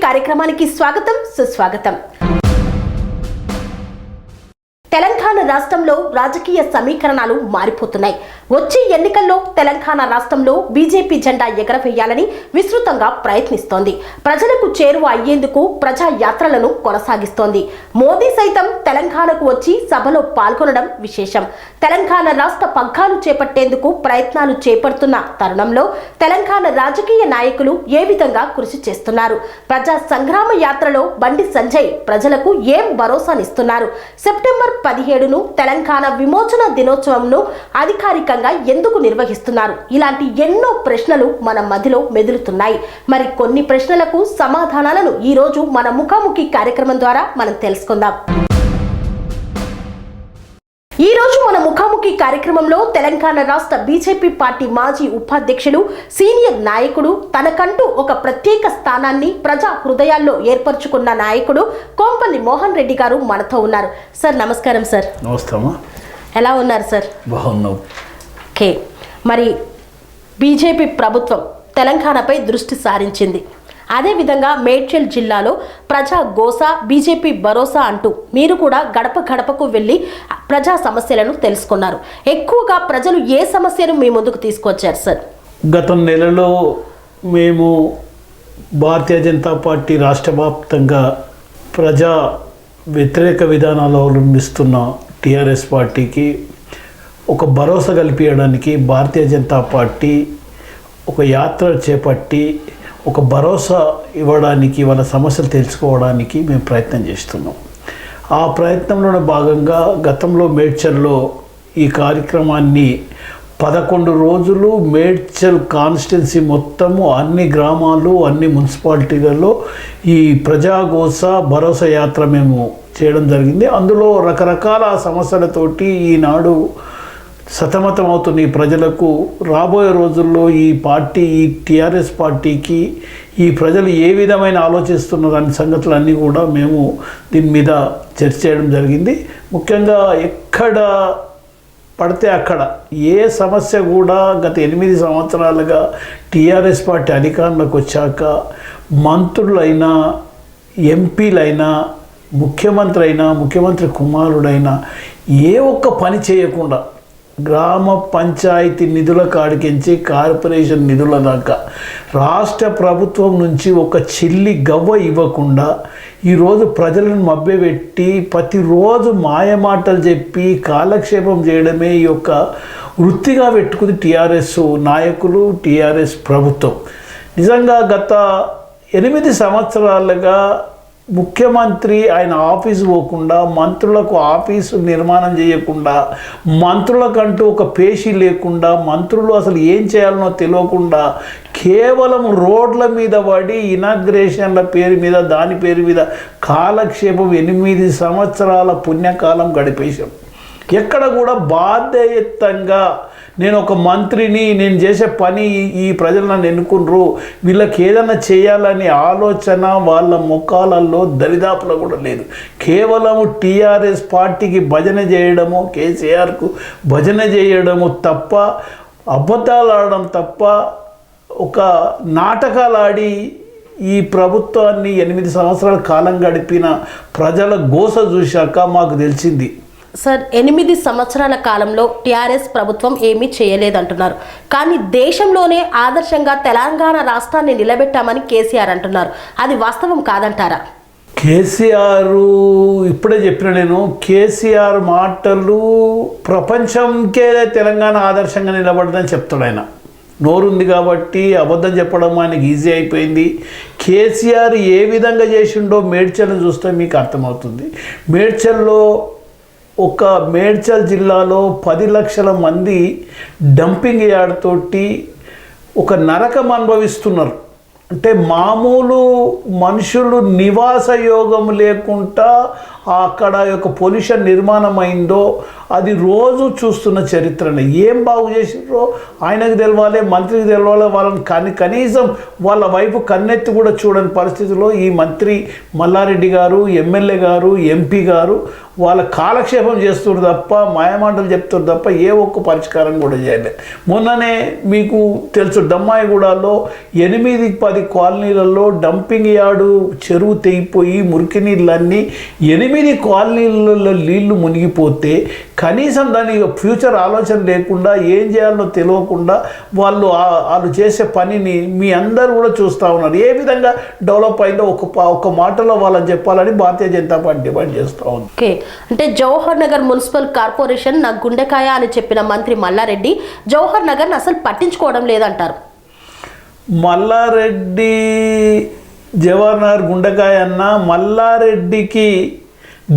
కార్యక్రమానికి స్వాగతం సుస్వాగతం। తెలంగాణ రాష్ట్రంలో రాజకీయ సమీకరణాలు మారిపోతున్నాయి। వచ్చే ఎన్నికల్లో తెలంగాణ రాష్ట్రంలో బీజేపీ జెండా ఎగరవేయాలని విస్తృతంగా ప్రయత్నిస్తోంది। ప్రజలకు చేరువ అయ్యేందుకు ప్రజా యాత్రలను కొనసాగిస్తోంది। మోదీ సైతం తెలంగాణకు వచ్చి సభలో పాల్గొనడం విశేషం। తెలంగాణ రాష్ట్ర పగ్గాలు చేపట్టేందుకు ప్రయత్నాలు చేపడుతున్న తరుణంలో తెలంగాణ రాజకీయ నాయకులు ఏ విధంగా కృషి చేస్తున్నారు? ప్రజా సంగ్రామ యాత్రలో బండి సంజయ్ ప్రజలకు ఏం భరోసానిస్తున్నారు? సెప్టెంబర్ 17ను తెలంగాణ విమోచన దినోత్సవంను అధికారికంగా ఎందుకు నిర్వహిస్తున్నారు? ఇలాంటి ఎన్నో ప్రశ్నలు మన మధ్యలో మెదులుతున్నాయి। మరి కొన్ని ప్రశ్నలకు సమాధానాలను ఈ రోజు మన ముఖాముఖి కార్యక్రమం ద్వారా మనం తెలుసుకుందాం। ఈ రోజు మన ముఖాముఖి కార్యక్రమంలో తెలంగాణ రాష్ట్ర బీజేపీ పార్టీ మాజీ ఉపాధ్యక్షుడు, సీనియర్ నాయకుడు, తనకంటూ ఒక ప్రత్యేక స్థానాన్ని ప్రజా హృదయాల్లో ఏర్పరచుకున్న నాయకుడు కోంపల్లి మోహన్ రెడ్డి గారు మనతో ఉన్నారు। సార్ నమస్కారం సార్। నమస్తేమా, ఎలా ఉన్నారు సార్? బాగున్నావు। ఓకే, మరి బీజేపీ ప్రభుత్వం తెలంగాణపై దృష్టి సారించింది। అదేవిధంగా మేడ్చల్ జిల్లాలో ప్రజా గోస బీజేపీ భరోసా అంటూ మీరు కూడా గడప గడపకు వెళ్ళి ప్రజా సమస్యలను తెలుసుకున్నారు। ఎక్కువగా ప్రజలు ఏ సమస్యను మీ ముందుకు తీసుకొచ్చారు సార్? గత నెలలో మేము భారతీయ జనతా పార్టీ రాష్ట్ర వ్యాప్తంగా ప్రజా వ్యతిరేక విధానాలు అవలంబిస్తున్న టీఆర్ఎస్ పార్టీకి ఒక భరోసా కల్పించడానికి భారతీయ జనతా పార్టీ ఒక యాత్ర చేపట్టి ఒక భరోసా ఇవ్వడానికి, వాళ్ళ సమస్యలు తెలుసుకోవడానికి మేము ప్రయత్నం చేస్తున్నాం। ఆ ప్రయత్నంలో భాగంగా గతంలో మేడ్చల్లో ఈ కార్యక్రమాన్ని 11 రోజులు మేడ్చల్ కాన్స్టిట్యున్సీ మొత్తము అన్ని గ్రామాలు, అన్ని మున్సిపాలిటీలలో ఈ ప్రజాగోస భరోసా యాత్ర మేము చేయడం జరిగింది। అందులో రకరకాల సమస్యలతోటి ఈనాడు సతమతం అవుతున్న ఈ ప్రజలకు రాబోయే రోజుల్లో ఈ పార్టీ, ఈ టీఆర్ఎస్ పార్టీకి ఈ ప్రజలు ఏ విధమైన ఆలోచిస్తున్న దాని సంగతులన్నీ కూడా మేము దీని మీద చర్చ చేయడం జరిగింది। ముఖ్యంగా ఎక్కడ పడితే అక్కడ ఏ సమస్య కూడా గత 8 సంవత్సరాలుగా టీఆర్ఎస్ పార్టీ అధికారంలోకి వచ్చాక మంత్రులైనా, ఎంపీలైనా, ముఖ్యమంత్రి అయినా, ముఖ్యమంత్రి కుమారుడైనా ఏ ఒక్క పని చేయకుండా గ్రామ పంచాయతీ నిధుల కాడికించి కార్పొరేషన్ నిధుల దాకా రాష్ట్ర ప్రభుత్వం నుంచి ఒక చిల్లి గవ్వ ఇవ్వకుండా ఈరోజు ప్రజలను మభ్యపెట్టి ప్రతిరోజు మాయమాటలు చెప్పి కాలక్షేపం చేయడమే ఈ యొక్క వృత్తిగా పెట్టుకుంది టీఆర్ఎస్ నాయకులు, టీఆర్ఎస్ ప్రభుత్వం। నిజంగా గత 8 సంవత్సరాలుగా ముఖ్యమంత్రి ఆయన ఆఫీసు పోకుండా, మంత్రులకు ఆఫీసు నిర్మాణం చేయకుండా, మంత్రులకంటూ ఒక పేషీ లేకుండా, మంత్రులు అసలు ఏం చేయాలనో తెలియకుండా కేవలం రోడ్ల మీద పడి ఇనాగ్రేషన్ల పేరు మీద, దాని పేరు మీద కాలక్షేపం 8 సంవత్సరాల పుణ్యకాలం గడిపేశాం। ఎక్కడ కూడా బాధ్యతంగా నేను ఒక మంత్రిని, నేను చేసే పని ఈ ప్రజలు నన్ను ఎన్నుకున్నారు, వీళ్ళకి ఏదైనా చేయాలనే ఆలోచన వాళ్ళ ముఖాలలో దరిదాపులో కూడా లేదు। కేవలము టీఆర్ఎస్ పార్టీకి భజన చేయడము, కేసీఆర్కు భజన చేయడము తప్ప, అబద్ధాలు ఆడడం తప్ప, ఒక నాటకాలు ఆడి ఈ ప్రభుత్వాన్ని 8 సంవత్సరాల కాలం గడిపిన ప్రజల గోస చూశాక మాకు తెలిసింది। సార్, 8 సంవత్సరాల కాలంలో టీఆర్ఎస్ ప్రభుత్వం ఏమీ చేయలేదంటున్నారు, కానీ దేశంలోనే ఆదర్శంగా తెలంగాణ రాష్ట్రాన్ని నిలబెట్టామని కేసీఆర్ అంటున్నారు। అది వాస్తవం కాదంటారా? కేసీఆర్ ఇప్పుడే చెప్పిన నేను, కేసీఆర్ మాటలు ప్రపంచంకే తెలంగాణ ఆదర్శంగా నిలబడదని చెప్తాడు ఆయన। నోరుంది కాబట్టి అబద్ధం చెప్పడం ఆయనకి ఈజీ అయిపోయింది। కేసీఆర్ ఏ విధంగా చేసిండో మేడ్చల్ని చూస్తే మీకు అర్థమవుతుంది। మేడ్చల్ జిల్లాలో 10 లక్షల మంది డంపింగ్ యార్డ్ తోటి ఒక నరకం అనుభవిస్తున్నారు। అంటే మామూలు మనుషులు నివాస యోగం లేకుండా అక్కడ యొక్క పొల్యూషన్ నిర్మాణం అయిందో అది రోజు చూస్తున్న చరిత్రనే। ఏం బాగు చేసిరో ఆయనకు తెలవాలి, మంత్రికి తెలవాలి, వాళ్ళని కనీసం వాళ్ళ వైపు కన్నెత్తి కూడా చూడని పరిస్థితిలో ఈ మంత్రి మల్లారెడ్డి గారు, ఎమ్మెల్యే గారు, ఎంపీ గారు వాళ్ళ కాలక్షేపం చేస్తున్నారు తప్ప, మాయమాటలు చెప్తారు తప్ప ఏ ఒక్క పరిష్కారం కూడా చేయలేదు। మొన్ననే మీకు తెలుసు, దమ్మాయిగూడలో 8-10 మదనపల్లి కాలనీలలో డంపింగ్ యార్డు చెరువు తెగిపోయి మురికి నీళ్ళన్నీ 8 కాలనీలలో నీళ్లు మునిగిపోతే కనీసం దాని ఫ్యూచర్ ఆలోచన లేకుండా ఏం చేయాలో తెలియకుండా వాళ్ళు చేసే పనిని మీ అందరూ కూడా చూస్తూ ఉన్నారు. ఏ విధంగా డెవలప్ అయిందో ఒక మాటలో వాళ్ళని చెప్పాలని భారతీయ జనతా పార్టీ డిమాండ్ చేస్తూ ఉంది. ఓకే, అంటే జవహర్ నగర్ మున్సిపల్ కార్పొరేషన్ నా గుండెకాయ అని చెప్పిన మంత్రి మల్లారెడ్డి జవహర్ నగర్ అసలు పట్టించుకోవడం లేదంటారు. మల్లారెడ్డి జవహర్ నగర్ గుండెకాయ అన్న మల్లారెడ్డికి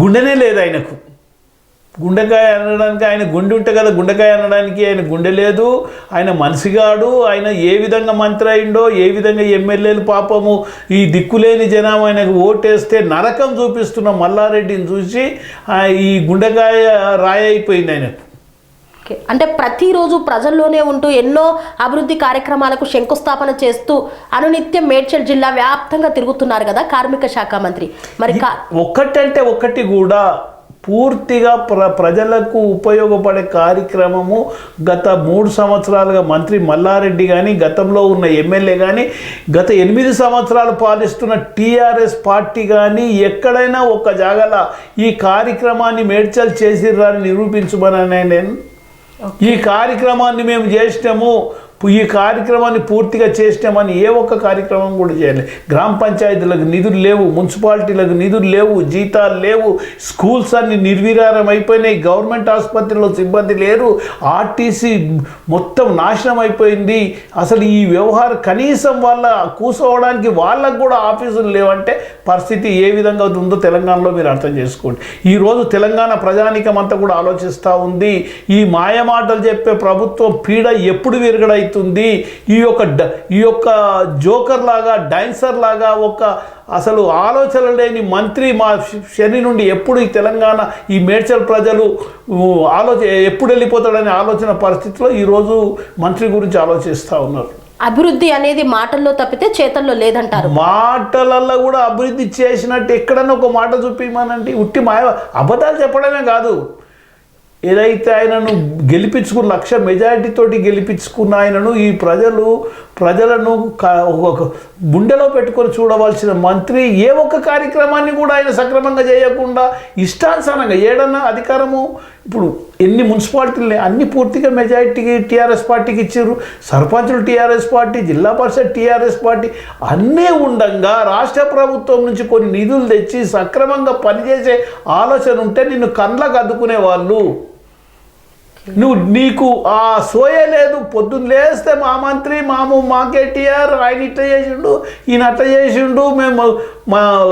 గుండెనే లేదు. ఆయనకు గుండెకాయ అనడానికి ఆయన గుండె ఉంటే కదా గుండెకాయ అనడానికి ఆయన గుండె లేదు. ఆయన మనిషిగాడు. ఆయన ఏ విధంగా మంత్రి అయిండో, ఏ విధంగా ఎమ్మెల్యేలు పాపము ఈ దిక్కులేని జనం ఆయనకు ఓటేస్తే నరకం చూపిస్తున్న మల్లారెడ్డిని చూసి ఈ గుండెకాయ రాయి అయిపోయింది ఆయనకు. అంటే ప్రతిరోజు ప్రజల్లోనే ఉంటూ ఎన్నో అభివృద్ధి కార్యక్రమాలకు శంకుస్థాపన చేస్తూ అనునిత్యం మేడ్చల్ జిల్లా వ్యాప్తంగా తిరుగుతున్నారు కదా కార్మిక శాఖ మంత్రి. మరి ఒక్కటంటే ఒక్కటి కూడా పూర్తిగా ప్రజలకు ఉపయోగపడే కార్యక్రమము గత 3 సంవత్సరాలుగా మంత్రి మల్లారెడ్డి కానీ గతంలో ఉన్న ఎమ్మెల్యే కానీ గత 8 సంవత్సరాలు పాలిస్తున్న టీఆర్ఎస్ పార్టీ కానీ ఎక్కడైనా ఒక జాగాల ఈ కార్యక్రమాన్ని మేడ్చల్ చేసిర్రని నిరూపించమని నేను ఈ కార్యక్రమాన్ని మేము చేసినాము, ఈ కార్యక్రమాన్ని పూర్తిగా చేసినామని ఏ ఒక్క కార్యక్రమం కూడా చేయలేదు. గ్రామ పంచాయతీలకు నిధులు లేవు, మున్సిపాలిటీలకు నిధులు లేవు, జీతాలు లేవు, స్కూల్స్ అన్ని నిర్వీర్యం అయిపోయినాయి, గవర్నమెంట్ ఆసుపత్రిలో సిబ్బంది లేరు, ఆర్టీసీ మొత్తం నాశనం అయిపోయింది. అసలు ఈ వ్యవహారం కనీసం కూర్చోవడానికి వాళ్ళకు కూడా ఆఫీసులు లేవంటే పరిస్థితి ఏ విధంగా ఉందో తెలంగాణలో మీరు అర్థం చేసుకోండి. ఈరోజు తెలంగాణ ప్రజానీకం అంతా కూడా ఆలోచిస్తూ ఉంది. ఈ మాయమాటలు చెప్పే ప్రభుత్వం పీడ ఎప్పుడు విరగడైతుంది, ఈ యొక్క జోకర్ లాగా డైన్సర్ లాగా అసలు ఆలోచన లేని మంత్రి మా శని నుండి ఎప్పుడు ఈ తెలంగాణ ఈ మేడ్చల్ ప్రజలు ఎప్పుడు వెళ్ళిపోతాడనే ఆలోచన పరిస్థితిలో ఈరోజు మంత్రి గురించి ఆలోచిస్తూ ఉన్నారు. అభివృద్ధి అనేది మాటల్లో తప్పితే చేతల్లో లేదంటారు. మాటలలో కూడా అభివృద్ధి చేసినట్టు ఎక్కడన్నా ఒక మాట చూపిమనండి. ఉట్టి అబద్ధాలు చెప్పడమే కాదు, ఏదైతే ఆయనను గెలిపించుకున్న 1,00,000 మెజారిటీతోటి గెలిపించుకున్న ఆయనను ఈ ప్రజలను గుండెలో పెట్టుకొని చూడవలసిన మంత్రి ఏ ఒక్క కార్యక్రమాన్ని కూడా ఆయన సక్రమంగా చేయకుండా ఇష్టానుసారంగా ఏడన్నా అధికారము ఇప్పుడు ఎన్ని మున్సిపాలిటీలు అన్ని పూర్తిగా మెజారిటీకి టీఆర్ఎస్ పార్టీకి ఇచ్చారు. సర్పంచులు టీఆర్ఎస్ పార్టీ, జిల్లా పరిషత్ టీఆర్ఎస్ పార్టీ అన్నీ ఉండగా రాష్ట్ర ప్రభుత్వం నుంచి కొన్ని నిధులు తెచ్చి సక్రమంగా పనిచేసే ఆలోచన ఉంటే నిన్ను కండ్లకు అద్దుకునే వాళ్ళు. నీకు ఆ సోయే లేదు. పొద్దున్న లేస్తే మా మంత్రి మా కేటీఆర్ ఆయన ఇట్లా చేసిండు, ఈయన అట్లా చేసిండు, మేము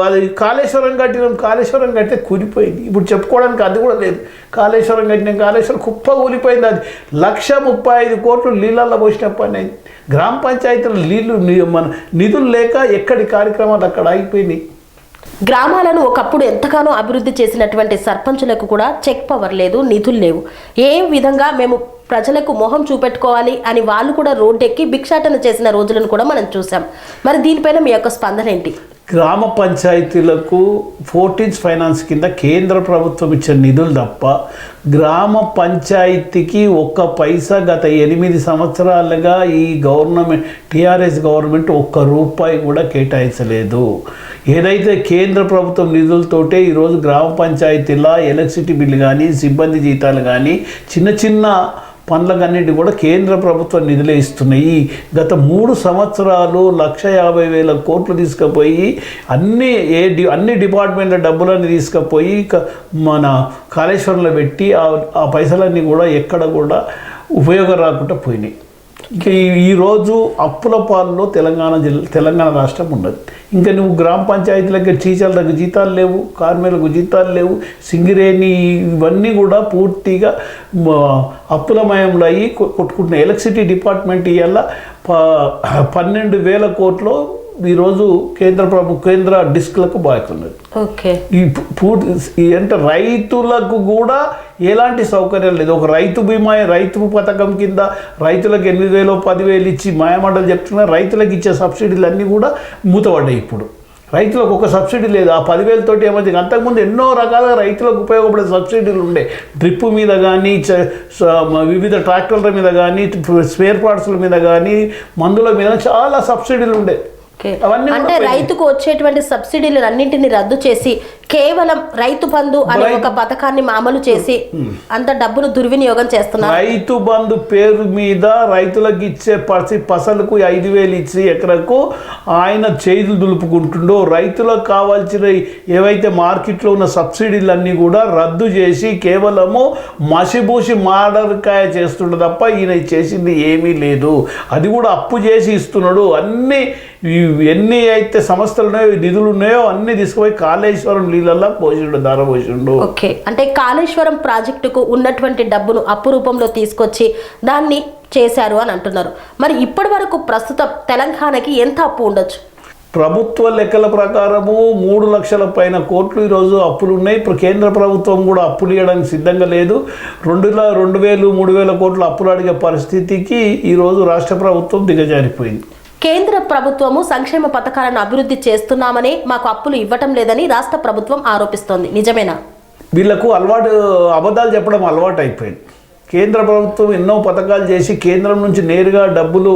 అది కాళేశ్వరం కట్టితే కూలిపోయింది. ఇప్పుడు చెప్పుకోవడానికి అది కూడా లేదు. కాళేశ్వరం కుప్ప కూలిపోయింది. అది 1,35 కోట్లు నీళ్ళల్లో పోసిన పని అయింది. గ్రామ పంచాయతీలు నిధులు లేక ఎక్కడి కార్యక్రమాలు అక్కడ ఆగిపోయినాయి. గ్రామాలను ఒకప్పుడు ఎంతగానో అభివృద్ధి చేసినటువంటి సర్పంచులకు కూడా చెక్ పవర్ లేదు, నిధులు లేవు. ఏ విధంగా మేము ప్రజలకు మొహం చూపెట్టుకోవాలి అని వాళ్ళు కూడా రోడ్డెక్కి భిక్షాటన చేసిన రోజులను కూడా మనం చూసాం. మరి దీనిపైన మీ యొక్క స్పందన ఏంటి? గ్రామ పంచాయతీలకు 14th ఫైనాన్స్ కింద కేంద్ర ప్రభుత్వం ఇచ్చిన నిధులు తప్ప గ్రామ పంచాయతీకి ఒక్క పైసా గత 8 సంవత్సరాలుగా ఈ టీఆర్ఎస్ గవర్నమెంట్ ఒక్క రూపాయి కూడా కేటాయించలేదు. ఏదైతే కేంద్ర ప్రభుత్వం నిధులతోటే ఈరోజు గ్రామ పంచాయతీల ఎలక్ట్రిసిటీ బిల్లు కానీ, సిబ్బంది జీతాలు కానీ, చిన్న పనులకన్నిటి కూడా కేంద్ర ప్రభుత్వం నిధులే ఇస్తున్నాయి. గత 3 సంవత్సరాలు 1,50,000 కోట్లు తీసుకుపోయి అన్ని డిపార్ట్మెంట్ల డబ్బులన్నీ తీసుకుపోయి మన కాళేశ్వరంలో పెట్టి ఆ పైసలన్నీ కూడా ఎక్కడ కూడా ఉపయోగం రాకుండా పోయినాయి. ఇక ఈరోజు అప్పుల పాలలో తెలంగాణ రాష్ట్రం ఉన్నది. ఇంకా నువ్వు గ్రామ పంచాయతీలకి టీచర్లకు జీతాలు లేవు, కార్మికులకు జీతాలు లేవు, సింగిరేణి ఇవన్నీ కూడా పూర్తిగా అప్పులమయంలో అయ్యి కొట్టుకుంటున్నాయి. ఎలక్ట్రిసిటీ డిపార్ట్మెంట్ ఇవాళ 12,000 కోట్లు ఈరోజు కేంద్ర డిస్క్లకు బాగున్నది. ఓకే, అంటే రైతులకు కూడా ఎలాంటి సౌకర్యాలు లేదు. ఒక రైతు బీమా రైతు పథకం కింద రైతులకు 8,000 10,000 ఇచ్చి మాయమాటలు చెప్తున్నారు. రైతులకు ఇచ్చే సబ్సిడీలు అన్నీ కూడా మూతపడ్డాయి. ఇప్పుడు రైతులకు ఒక సబ్సిడీ లేదు. ఆ 10,000 తోటి ఏమైంది? అంతకుముందు ఎన్నో రకాలుగా రైతులకు ఉపయోగపడే సబ్సిడీలు ఉండే. డ్రిప్ మీద కానీ, వివిధ ట్రాక్టర్ల మీద కానీ, స్పేర్ పార్ట్స్ల మీద కానీ, మందుల మీద చాలా సబ్సిడీలు ఉండే. అవన్నీ అంటే రైతుకు వచ్చేటువంటి సబ్సిడీలు అన్నింటినీ రద్దు చేసి కేవలం రైతు బంధు అనే ఒక పథకాన్ని అమలు చేసి అంత డబ్బును దుర్వినియోగం చేస్తున్నారు. రైతు బంధు పేరు మీద రైతులకు ఇచ్చే పసలకు 5,000 ఇచ్చి ఎకరకు ఆయన చేతులు దులుపుకుంటుండో రైతులకు కావాల్సిన ఏవైతే మార్కెట్లో ఉన్న సబ్సిడీలన్నీ కూడా రద్దు చేసి కేవలము మసిబూసి మాడరకాయ చేస్తుండే తప్ప ఈయన చేసింది ఏమీ లేదు. అది కూడా అప్పు చేసి ఇస్తున్నాడు. ఎన్ని అయితే సంస్థలు ఉన్నాయో నిధులు ఉన్నాయో అన్ని తీసుకుపోయి కాళేశ్వరం నీళ్ళల్లో పోసిండు, ధార పోసిండు. ఓకే, అంటే కాళేశ్వరం ప్రాజెక్టుకు ఉన్నటువంటి డబ్బును అప్పు రూపంలో తీసుకొచ్చి దాన్ని చేశారు అని అంటున్నారు. మరి ఇప్పటి వరకు ప్రస్తుతం తెలంగాణకి ఎంత అప్పు ఉండొచ్చు? ప్రభుత్వ లెక్కల ప్రకారము 3 లక్షల పైన కోట్లు ఈరోజు అప్పులు ఉన్నాయి. ఇప్పుడు కేంద్ర ప్రభుత్వం కూడా అప్పులు ఇవ్వడానికి సిద్ధంగా లేదు. 2,000-3,000 కోట్లు అప్పులు అడిగే పరిస్థితికి ఈరోజు రాష్ట్ర ప్రభుత్వం దిగజారిపోయింది. కేంద్ర ప్రభుత్వము సంక్షేమ పథకాలను అభివృద్ధి చేస్తున్నామని మాకు అప్పులు ఇవ్వటం లేదని రాష్ట్ర ప్రభుత్వం ఆరోపిస్తోంది. నిజమేనా? వీళ్లకు అబద్ధాలు చెప్పడం అలవాటు అయిపోయింది. కేంద్ర ప్రభుత్వం ఎన్నో పథకాలు చేసి కేంద్రం నుంచి నేరుగా డబ్బులు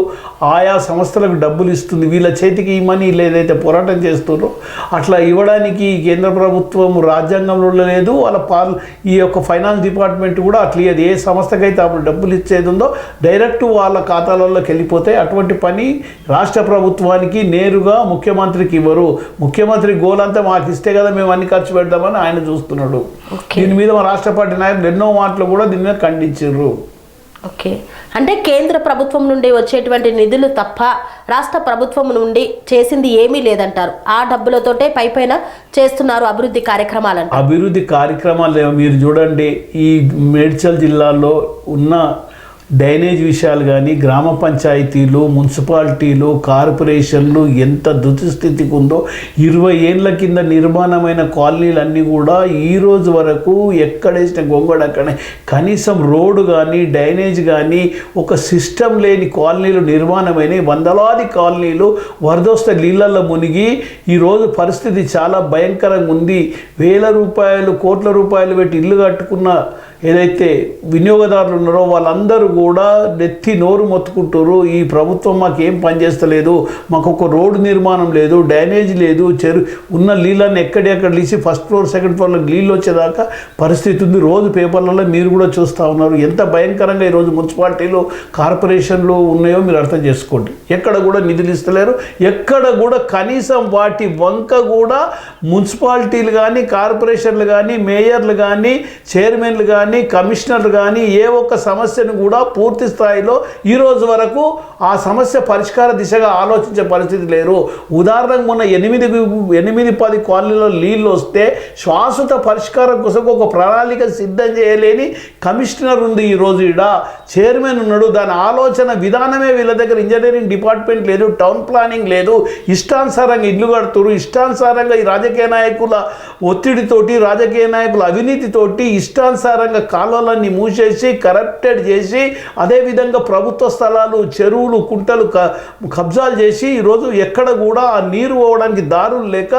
ఆయా సంస్థలకు డబ్బులు ఇస్తుంది. వీళ్ళ చేతికి ఈ మనీ ఏదైతే పోరాటం చేస్తున్నారో అట్లా ఇవ్వడానికి కేంద్ర ప్రభుత్వం రాజ్యాంగంలో లేదు. ఈ యొక్క ఫైనాన్స్ డిపార్ట్మెంట్ కూడా అట్లా ఏ సంస్థకైతే అప్పుడు డబ్బులు ఇచ్చేది ఉందో డైరెక్ట్ వాళ్ళ ఖాతాలలోకి వెళ్ళిపోతాయి. అటువంటి పని రాష్ట్ర ప్రభుత్వానికి నేరుగా ముఖ్యమంత్రికి ఇవ్వరు. ముఖ్యమంత్రి గోలంతా మాకు ఇస్తే కదా మేము అన్ని ఖర్చు పెడదామని ఆయన చూస్తున్నాడు. దీని మీద మా రాష్ట్ర పార్టీ నాయకులు ఎన్నో మాటలు కూడా దీని మీద ఖండించారు. ఓకే, అంటే కేంద్ర ప్రభుత్వం నుండి వచ్చేటువంటి నిధులు తప్ప రాష్ట్ర ప్రభుత్వం నుండి చేసింది ఏమీ లేదంటారు. ఆ డబ్బులతోటే పైపైన చేస్తున్నారు అభివృద్ధి కార్యక్రమాలను. అభివృద్ధి కార్యక్రమాలు మీరు చూడండి, ఈ మేడ్చల్ జిల్లాలో ఉన్న డ్రైనేజ్ విషయాలు కానీ గ్రామ పంచాయతీలు, మున్సిపాలిటీలు, కార్పొరేషన్లు ఎంత దుస్థితికి ఉందో 20 ఏళ్ళ కింద నిర్మాణమైన కాలనీలన్నీ కూడా ఈ రోజు వరకు ఎక్కడేసిన గొంగడక్కడే కనీసం రోడ్డు కానీ డ్రైనేజ్ కానీ ఒక సిస్టమ్ లేని కాలనీలు నిర్మాణమైన వందలాది కాలనీలు వరదొస్తే నీళ్ళల్లో మునిగి ఈరోజు పరిస్థితి చాలా భయంకరంగా ఉంది. వేల రూపాయలు కోట్ల రూపాయలు పెట్టి ఇల్లు కట్టుకున్న ఏదైతే వినియోగదారులు ఉన్నారో వాళ్ళందరూ కూడా నెత్తి నోరు మొత్తుకుంటారు. ఈ ప్రభుత్వం మాకు ఏం పనిచేస్తలేదు, మాకు ఒక రోడ్డు నిర్మాణం లేదు, డ్రైనేజ్ లేదు, ఉన్న నీళ్ళని ఎక్కడెక్కడ తీసి ఫస్ట్ ఫ్లోర్ సెకండ్ ఫ్లోర్లో నీళ్ళు వచ్చేదాకా పరిస్థితి ఉంది. రోజు పేపర్లలో మీరు కూడా చూస్తూ ఉన్నారు ఎంత భయంకరంగా ఈరోజు మున్సిపాలిటీలు, కార్పొరేషన్లు ఉన్నాయో మీరు అర్థం చేసుకోండి. ఎక్కడ కూడా నిధులు ఇస్తలేరు. ఎక్కడ కూడా కనీసం వాటి వంక కూడా మున్సిపాలిటీలు కానీ, కార్పొరేషన్లు కానీ, మేయర్లు కానీ, చైర్మన్లు కానీ, కమిషనర్లు కానీ ఏ ఒక్క సమస్యను కూడా పూర్తి స్థాయిలో ఈరోజు వరకు ఆ సమస్య పరిష్కార దిశగా ఆలోచించే పరిస్థితి లేరు. ఉదాహరణకు మొన్న 8-10 కాలనీలో నీళ్ళు వస్తే శాశ్వత పరిష్కారం కోసం ఒక ప్రణాళిక సిద్ధం చేయలేని కమిషనర్ ఉంది. ఈరోజు ఈడ చైర్మన్ ఉన్నాడు. దాని ఆలోచన విధానమే వీళ్ళ దగ్గర ఇంజనీరింగ్ డిపార్ట్మెంట్ లేదు, టౌన్ ప్లానింగ్ లేదు. ఇష్టానుసారంగా ఇల్లు కడుతురు. ఇష్టానుసారంగా ఈ రాజకీయ నాయకుల ఒత్తిడితోటి, రాజకీయ నాయకుల అవినీతితోటి ఇష్టానుసారంగా కాలువలన్నీ మూసేసి కరప్టెడ్ చేసి అదేవిధంగా ప్రభుత్వ స్థలాలు, చెరువులు, కుంటలు కబ్జాలు చేసి ఈరోజు ఎక్కడ కూడా ఆ నీరు పోవడానికి దారులు లేక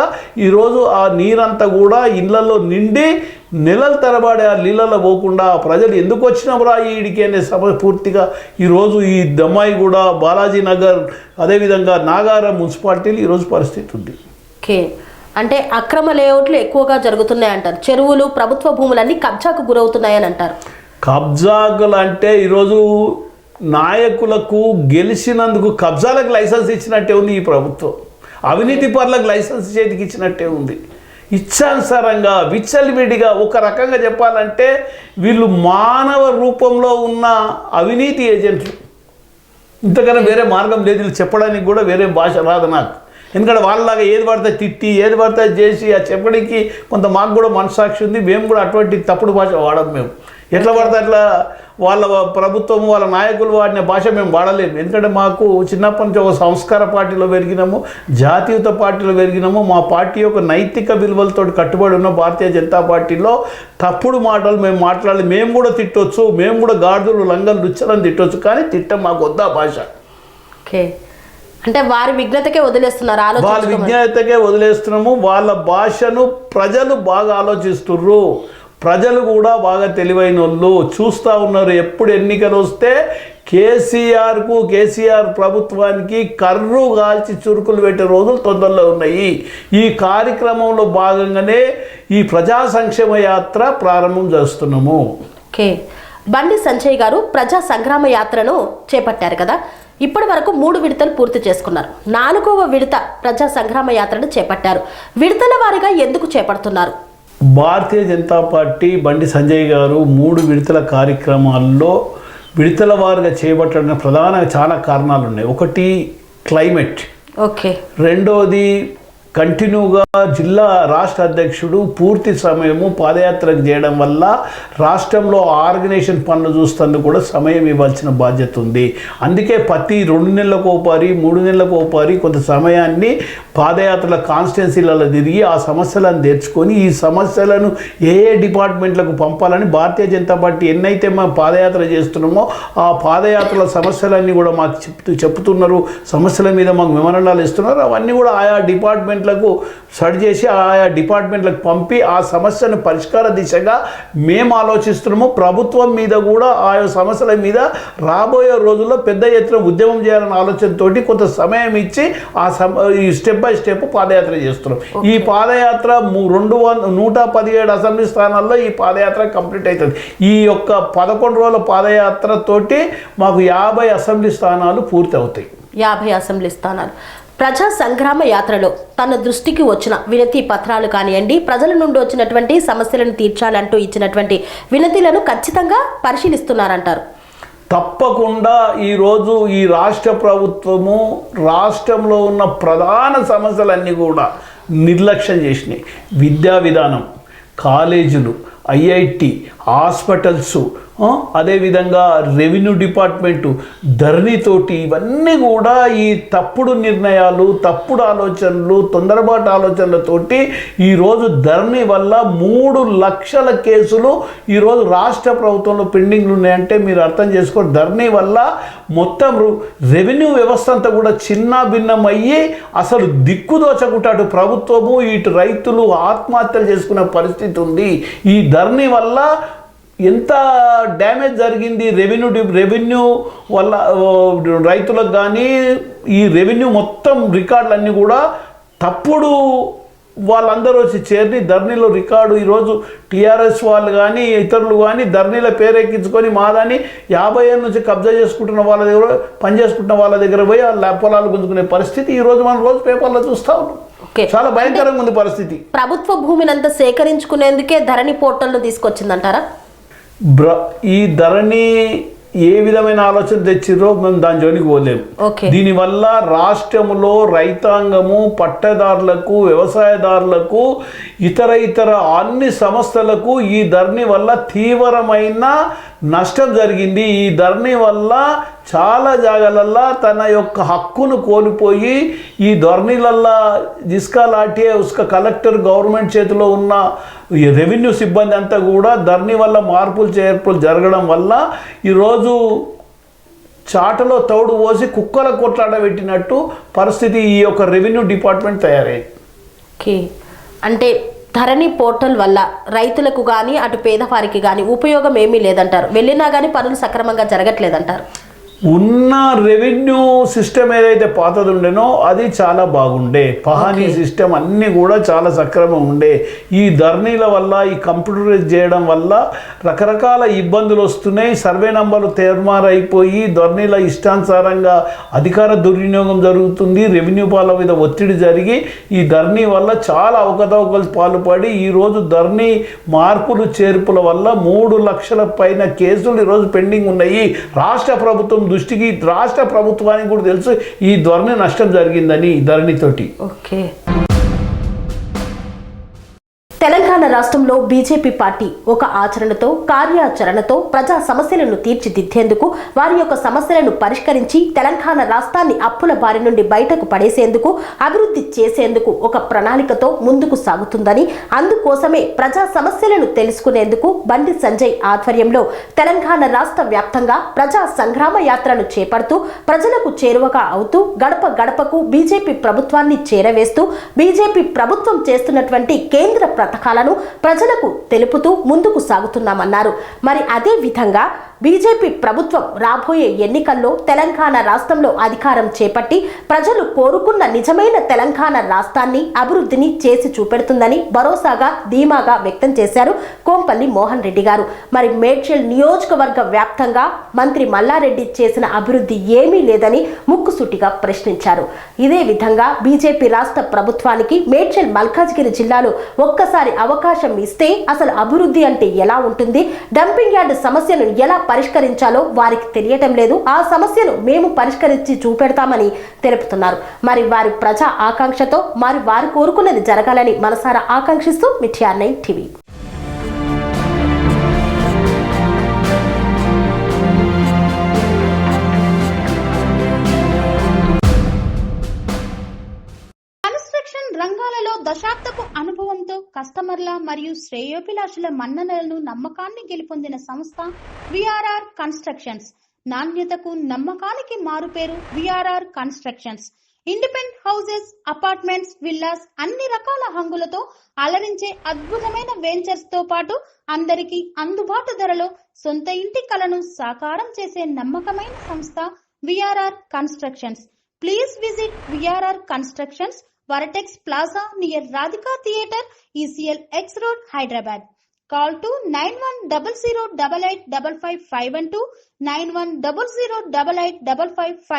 ఈరోజు ఆ నీరంతా కూడా ఇళ్లలో నిండి నెలల తరబడి ఆ నీళ్ళలో పోకుండా ప్రజలు ఎందుకు వచ్చినారా ఈడికి అనే సభ పూర్తిగా ఈరోజు ఈ దమ్మాయిగూడ, బాలాజీ నగర్, అదేవిధంగా నాగారం మున్సిపాలిటీలు ఈరోజు పరిస్థితి ఉంది. ఓకే, అంటే అక్రమ లేఅవుట్లు ఎక్కువగా జరుగుతున్నాయంటారు. చెరువులు, ప్రభుత్వ భూములన్నీ కబ్జాకు గురవుతున్నాయని అంటారు. కబ్జాకులు అంటే ఈరోజు నాయకులకు గెలిచినందుకు కబ్జాలకు లైసెన్స్ ఇచ్చినట్టే ఉంది ఈ ప్రభుత్వం. అవినీతి పరులకు లైసెన్స్ చేతికి ఇచ్చినట్టే ఉంది. ఇచ్చానుసారంగా విచ్చలవిడిగా ఒక రకంగా చెప్పాలంటే వీళ్ళు మానవ రూపంలో ఉన్న అవినీతి ఏజెంట్లు. ఇంతకన్నా వేరే మార్గం లేదు. వీళ్ళు చెప్పడానికి కూడా వేరే భాష రాదు నాకు. ఎందుకంటే వాళ్ళలాగా ఏది పడితే తిట్టి, ఏది పడితే చేసి ఆ చెప్పడానికి కొంత మాకు కూడా మనసాక్షి ఉంది. మేము కూడా అటువంటి తప్పుడు భాష వాడము. మేము ఎట్లా పడితే అట్లా వాళ్ళ ప్రభుత్వం, వాళ్ళ నాయకులు వాడిన భాష మేము వాడలేము. ఎందుకంటే మాకు చిన్నప్పటి నుంచి ఒక సంస్కార పార్టీలో పెరిగినాము, జాతీయత పార్టీలో పెరిగినాము. మా పార్టీ యొక్క నైతిక విలువలతో కట్టుబడి ఉన్న భారతీయ జనతా పార్టీలో తప్పుడు మాటలు మేము మాట్లాడాలి. మేము కూడా తిట్టొచ్చు, మేము కూడా గాడిదలు, లంగలు, రుచ్చలని తిట్టొచ్చు, కానీ తిట్టం మాకు వద్దా భాష. ఓకే, అంటే వారి విజ్ఞతకే వదిలేస్తున్నారు. వాళ్ళ విజ్ఞతకే వదిలేస్తున్నాము. వాళ్ళ భాషను ప్రజలు బాగా ఆలోచిస్తుర్రు. ప్రజలు కూడా బాగా తెలివైన వాళ్ళు చూస్తూ ఉన్నారు. ఎప్పుడు ఎన్నికలు వస్తే కేసీఆర్ ప్రభుత్వానికి కర్రు కాల్చి చురుకులు పెట్టే రోజులు తొందరలో ఉన్నాయి. ఈ కార్యక్రమంలో భాగంగానే ఈ ప్రజా సంక్షేమ యాత్ర ప్రారంభం చేస్తున్నాము. ఓకే, బండి సంజయ్ గారు ప్రజా సంగ్రామ యాత్రను చేపట్టారు కదా, ఇప్పటి వరకు 3 విడతలు పూర్తి చేసుకున్నారు. 4వ విడత ప్రజా సంగ్రామ యాత్రను చేపట్టారు. విడతల వారీగా ఎందుకు చేపడుతున్నారు? భారతీయ జనతా పార్టీ బండి సంజయ్ గారు 3 విడతల కార్యక్రమాల్లో విడతల వారుగా చేపట్టడానికి చాలా కారణాలు ఉన్నాయి. ఒకటి క్లైమేట్, ఓకే. రెండోది కంటిన్యూగా రాష్ట్ర అధ్యక్షుడు పూర్తి సమయము పాదయాత్రకు చేయడం వల్ల రాష్ట్రంలో ఆర్గనైజేషన్ పనులు చూస్తేందుకు కూడా సమయం ఇవ్వాల్సిన బాధ్యత ఉంది. అందుకే ప్రతి 2 నెలలకు ఒకసారి 3 నెలలకు ఒకసారి కొంత సమయాన్ని పాదయాత్రల కాన్స్టిట్యున్సీలలో తిరిగి ఆ సమస్యలను తెచ్చుకొని ఈ సమస్యలను ఏ డిపార్ట్మెంట్లకు పంపాలని భారతీయ జనతా పార్టీ ఎన్నైతే మేము పాదయాత్ర చేస్తున్నామో ఆ పాదయాత్రల సమస్యలన్నీ కూడా మాకు చెప్తున్నారు. సమస్యల మీద మాకు మెమరాండాలు ఇస్తున్నారు. అవన్నీ కూడా ఆయా డిపార్ట్మెంట్లకు స్టడీ చేసి ఆయా డిపార్ట్మెంట్లకు పంపి ఆ సమస్యను పరిష్కార దిశగా మేము ఆలోచిస్తున్నాము. ప్రభుత్వం మీద కూడా ఆయా సమస్యల మీద రాబోయే రోజుల్లో పెద్ద ఎత్తున ఉద్యమం చేయాలనే ఆలోచనతోటి కొంత సమయం ఇచ్చి ఈ స్టెప్ బై స్టెప్ పాదయాత్ర చేస్తున్నాం. ఈ పాదయాత్ర 117 అసెంబ్లీ స్థానాల్లో ఈ పాదయాత్ర కంప్లీట్ అవుతుంది. ఈ యొక్క 11 రోజుల పాదయాత్ర తోటి మాకు 50 అసెంబ్లీ స్థానాలు పూర్తి అవుతాయి. 50 అసెంబ్లీ స్థానాలు. ప్రజా సంగ్రామ యాత్రలో తన దృష్టికి వచ్చిన వినతి పత్రాలు కానివ్వండి, ప్రజల నుండి వచ్చినటువంటి సమస్యలను తీర్చాలంటూ ఇచ్చినటువంటి వినతిలను ఖచ్చితంగా పరిశీలిస్తున్నారంటారు. తప్పకుండా ఈరోజు ఈ రాష్ట్ర ప్రభుత్వము రాష్ట్రంలో ఉన్న ప్రధాన సమస్యలన్నీ కూడా నిర్లక్ష్యం చేసినాయి. విద్యా విధానం, కాలేజీలు, ఐఐటి, హాస్పిటల్స్, అదేవిధంగా రెవెన్యూ డిపార్ట్మెంటు, ధరణితోటి ఇవన్నీ కూడా ఈ తప్పుడు నిర్ణయాలు, తప్పుడు ఆలోచనలు, తొందరపాటు ఆలోచనలతోటి ఈరోజు ధరణి వల్ల 3 లక్షల కేసులు ఈరోజు రాష్ట్ర ప్రభుత్వంలో పెండింగ్లు ఉన్నాయంటే మీరు అర్థం చేసుకోండి. ధరణి వల్ల మొత్తం రెవెన్యూ వ్యవస్థ అంతా కూడా చిన్న భిన్నమయ్యి అసలు దిక్కుదోచకుండా అటు ప్రభుత్వము ఇటు రైతులు ఆత్మహత్యలు చేసుకునే పరిస్థితి ఉంది. ఈ ధరణి వల్ల ఎంత డ్యామేజ్ జరిగింది రెవెన్యూ వల్ల రైతులకు కానీ ఈ రెవెన్యూ మొత్తం రికార్డులన్నీ కూడా తప్పుడు వాళ్ళందరూ వచ్చి చేరి ధరణిలో రికార్డు ఈరోజు టీఆర్ఎస్ వాళ్ళు కానీ ఇతరులు కానీ ధరణిలో పేరెక్కించుకొని మాదని 50 ఏళ్ళ నుంచి కబ్జా చేసుకుంటున్న వాళ్ళ దగ్గర పనిచేసుకుంటున్న వాళ్ళ దగ్గర పోయి ఆ పొలాలు గుంజుకునే పరిస్థితి ఈరోజు మనం రోజు పేపర్లో చూస్తూ ఉన్నాం. చాలా భయంకరంగా ఉంది పరిస్థితి. ప్రభుత్వ భూమిని అంతా సేకరించుకునేందుకే ధరణి పోర్టల్ను తీసుకొచ్చిందంటారా? ఈ ధరణి ఏ విధమైన ఆలోచన తెచ్చిరో మేము దాని జోలికి పోలేము. దీనివల్ల రాష్ట్రంలో రైతాంగము, పట్టదారులకు, వ్యవసాయదారులకు, ఇతర అన్ని సంస్థలకు ఈ ధరణి వల్ల తీవ్రమైన నష్టం జరిగింది. ఈ ధరణి వల్ల చాలా జాగాలల్లో తన యొక్క హక్కును కోల్పోయి ఈ ధరణిలల్లా జిస్కా లాఠీ ఉస్కా కలెక్టర్ గవర్నమెంట్ చేతిలో ఉన్న రెవెన్యూ సిబ్బంది అంతా కూడా ధరణి వల్ల చేర్పులు జరగడం వల్ల ఈరోజు చాటలో తౌడు పోసి కుక్కల కొట్లాట పెట్టినట్టు పరిస్థితి ఈ యొక్క రెవెన్యూ డిపార్ట్మెంట్ తయారైంది. అంటే ధరణి పోర్టల్ వల్ల రైతులకు కానీ అటు పేదవారికి కానీ ఉపయోగం ఏమీ లేదంటారు. వెళ్ళినా కానీ పనులు సక్రమంగా జరగట్లేదంటారు. ఉన్న రెవెన్యూ సిస్టమ్ ఏదైతే పాతది ఉండేనో అది చాలా బాగుండే. పహానీ సిస్టమ్ అన్నీ కూడా చాలా సక్రమంగా ఉండే. ఈ ధరణిల వల్ల, ఈ కంప్యూటరైజ్ చేయడం వల్ల రకరకాల ఇబ్బందులు వస్తున్నాయి. సర్వే నంబర్లు తెరమారైపోయి ధరణిల ఇష్టానుసారంగా అధికార దుర్వినియోగం జరుగుతుంది. రెవెన్యూ పాల మీద ఒత్తిడి జరిగి ఈ ధరణి వల్ల చాలా అవకతవకలు పాల్పడి ఈరోజు ధరణి మార్పులు చేర్పుల వల్ల 3 లక్షల పైన కేసులు ఈరోజు పెండింగ్ ఉన్నాయి. రాష్ట్ర ప్రభుత్వం దృష్టికి, రాష్ట్ర ప్రభుత్వానికి కూడా తెలుసు ఈ ధరణి నష్టం జరిగిందని ధరణితోటి. ఓకే. తెలంగాణ రాష్ట్రంలో బీజేపీ పార్టీ ఒక ఆచరణతో, కార్యాచరణతో ప్రజా సమస్యలను తీర్చిదిద్దేందుకు, వారి యొక్క సమస్యలను పరిష్కరించి తెలంగాణ రాష్ట్రాన్ని అప్పుల బారి నుండి బయటకు పడేసేందుకు, అభివృద్ధి చేసేందుకు ఒక ప్రణాళికతో ముందుకు సాగుతుందని, అందుకోసమే ప్రజా సమస్యలను తెలుసుకునేందుకు బండి సంజయ్ ఆధ్వర్యంలో తెలంగాణ రాష్ట్ర వ్యాప్తంగా ప్రజా సంగ్రామ యాత్రను చేపడుతూ ప్రజలకు చేరువగా అవుతూ గడప గడపకు బీజేపీ ప్రభుత్వాన్ని చేరవేస్తూ బీజేపీ ప్రభుత్వం చేస్తున్నటువంటి కేంద్ర పథకాలను ప్రజలకు తెలుపుతూ ముందుకు సాగుతున్నామన్నారు. మరి అదే విధంగా బీజేపీ ప్రభుత్వం రాబోయే ఎన్నికల్లో తెలంగాణ రాష్ట్రంలో అధికారం చేపట్టి ప్రజలు కోరుకున్న నిజమైన తెలంగాణ రాష్ట్రాన్ని అభివృద్ధిని చేసి చూపెడుతుందని భరోసాగా ధీమాగా వ్యక్తం చేశారు కోంపల్లి మోహన్ రెడ్డి గారు. మరి మేడ్చల్ నియోజకవర్గ వ్యాప్తంగా మంత్రి మల్లారెడ్డి చేసిన అభివృద్ధి ఏమీ లేదని ముక్కుసూటిగా ప్రశ్నించారు. ఇదే విధంగా బీజేపీ రాష్ట్ర ప్రభుత్వానికి మేడ్చల్ మల్కాజ్గిరి జిల్లాలో ఒక్కసారి అవకాశం ఇస్తే అసలు అభివృద్ధి అంటే ఎలా ఉంటుంది, డంపింగ్ యార్డ్ సమస్యను ఎలా పరిష్కరించాలో వారికి తెలియటం లేదు. ఆ సమస్యను మేము పరిష్కరించి చూపెడతామని తెలుపుతున్నారు. మరి వారి ప్రజా ఆకాంక్షతో మరి వారు కోరుకున్నది జరగాలని మనసారా ఆకాంక్షిస్తూ మిఠియార్9 టీవీ. రంగాలలో దశాబ్దపు అనుభవంతో కస్టమర్ల మరియు శ్రేయోభిలాషుల మన్ననలను నమ్మకాన్ని గెలుపొందిన సంస్థ విఆర్ఆర్ కన్స్ట్రక్షన్స్. నాణ్యతకు నమ్మకానికి మారుపేరు VRR constructions. Independent houses, apartments, villas అన్ని రకాల హంగులతో అలరించే అద్భుతమైన వెంచర్స్ తో పాటు అందరికీ అందుబాటు ధరలో సొంత ఇంటి కలను సాకారం చేసే నమ్మకమైన సంస్థ VRR constructions. Please visit VRR constructions, Varatex Plaza near Radhika Theatre, ECL X Road, Hyderabad. Call to 910088555512, 9100885555.